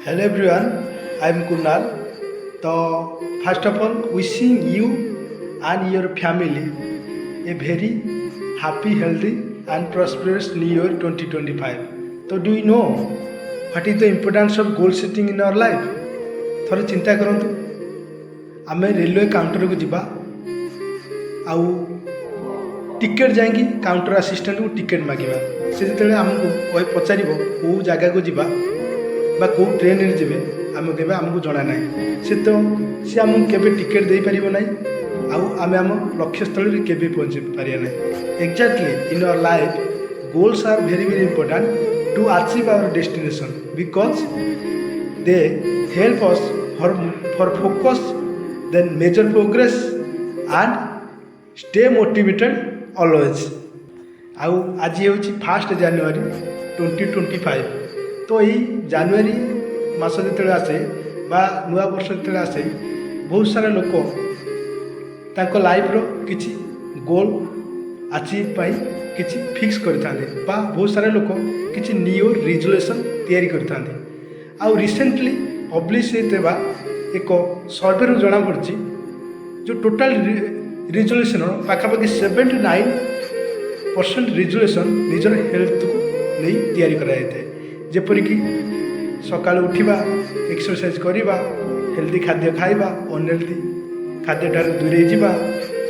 Hello everyone, I am Kunal. So first of all, wishing you and your family a very happy, healthy and prosperous New Year 2025. So do you know what is the importance of goal setting in our life? थोड़े चिंता करंतु आमे railway counter को जिबा आउ ticket जाएंगी counter assistant को ticket मागिबा से जेतेले हमको पचारिबो को जगह को जिबा बा को ट्रेन रे जिबे आमे केबे हमको जणा नाही से हमको केबे टिकेट देई परिबो नाही आउ आमे हम लक्ष्य स्थल रे केबे पहुंचे पारिया नाही exactly in our life goals are very important to achieve our destination because they help us for focus then measure progress and stay motivated always आउ आज हूँ 1 January 2025 तो यही जानुरी मास जो आसे बा नुआ वर्ष जो आसे बहुत सारा लोक तांको लाइफ रो किछि गोल अचीव पाई किछि फिक्स करथांदे बा बहुत सारा लोक किछि न्यू रिजोल्यूशन तैयारी करथांदे आउ रिसेंटली पब्लिश हेतबा एक सर्वे रो जणा पड़छि जो टोटल रिजोल्यूशन पाखापाखि 79% रिजोल्यूशन निजर हेल्थ को नहीं तैयारी कराई थे जेपरिक सकाल उठा एक्सरसाइज करवा हेल्दी खाद्य खाइबा अनहेल्दी खाद्य ठार दूरे जावा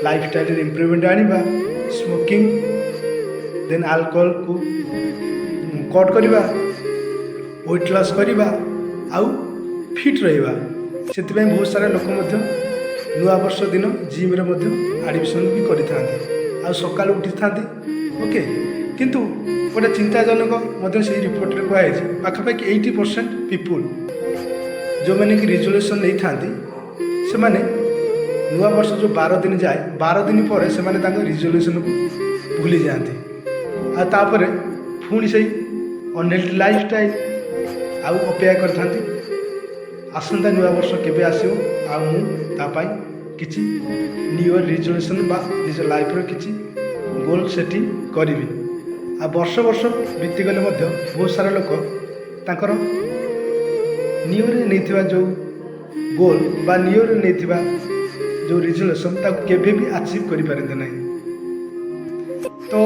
लाइफ स्टाइल इम्प्रूवमेंट आनिबा स्मोकिंग देन अल्कोहल को कट करवा वेट लॉस करवा आउ फिट रहिबा सेतिबे बहुत सारा लोक नुआ वर्ष दिन जिम रे एडमिशन भी करिथांते आ सकाल उठी थांते ओके किंतु गोटे चिंताजनक से रिपोर्ट रे कहुई पाखापाखि 80% पीपुल जो मैंने कि रिजोल्यूशन नहीं था से माने नुआ वर्ष जो 12 दिन जाए 12 दिन पर से माने रिजोल्यूशन को भूली जाते आपर पुणी से अनहेल्दी लाइफ स्टाइल आउ अपेक्षा करते आसंता नुआ वर्ष केबे आसियो आ मु तापाई किछि न्यू ईयर रिजोल्यूशन बा निज लाइफ रो किछि गोल सेटिंग करिवि आ वर्ष वर्ष बीतीगले बहुत सारा लोक तांकर न्यू ईयर नहीं जो गोल बा न्यू ईयर नहीं जो रिजोल्यूशन ताको केबे भी अचीव करि पारते नहीं तो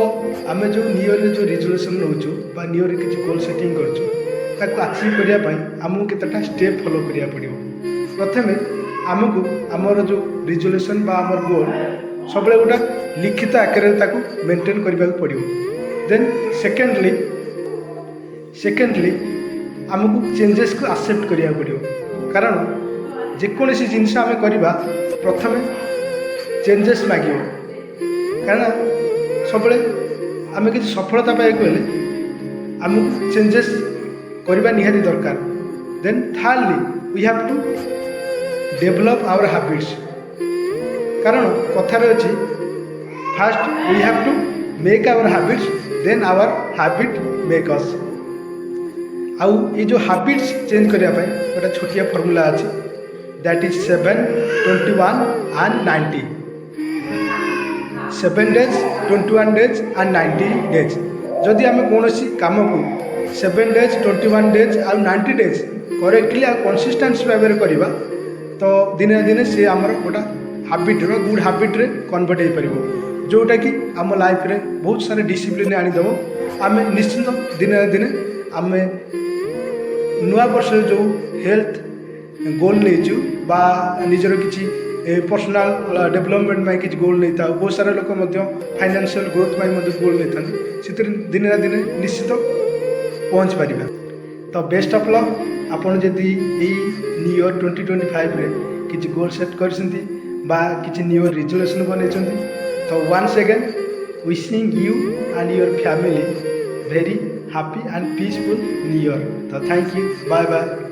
आमे जो न्यू ईयर जो रिजोल्यूशन नौचु बा न्यू ईयर किछि गोल सेटिंग करछु ताको अचीव करिया पई हमहु केतटा स्टेप फॉलो करिया पड़िबो प्रथमे आमको आमर जो रिजोल्यूशन बा आमर गोल सब गोटा लिखित आकार ताको मेंटेन करबा पड़िबो देन सेकेंडली आमको चेंजेस को एक्सेप्ट करिया पड़िबो कारण जेकोसी जिनस आम करवा प्रथमे चेंजेस मागियो कारण सब आम कि सफलता पाई गले आमको चेंजेस करवा निहाती दरकार then thirdly we have to develop our habits कारण कथार अच्छी first we have to make our habits then our habit make us आउ ये जो हैबिट्स चेंज करने गोटे छोटिया फॉर्मूला अच्छी that is 7, 21 and 90 7 days 21 days and 90 days जदि आम कौन कम को 7 days 21 days और 90 days करेक्टली आ कंसिस्टेंसी भाव में करवा तो दिने दिने सी आमर गोटा हैबिट गुड हैबिट रे कन्वर्ट हो पार जोटा कि आम लाइफ रे बहुत सारे डिसिप्लिन आनीदेव आम निश्चिंत दिने दिने आम नुआ वर्ष जो हेल्थ गोल नहीं बा निजर किसी पर्सनाल डेवलपमेंट में किसी गोल नहीं था बहुत सारा लोक फाइनेंशियल ग्रोथ में गोल नहीं था दिन ना दिन निश्चित पहुँच पार तो बेस्ट ऑफ लक आपन जदि न्यू ईयर 2025 रे किसी गोल सेट कर किसी न्यू ईयर रिजोल्यूशन बन तो once again wishing you and your family very happy and peaceful new year. So thank you. Bye bye.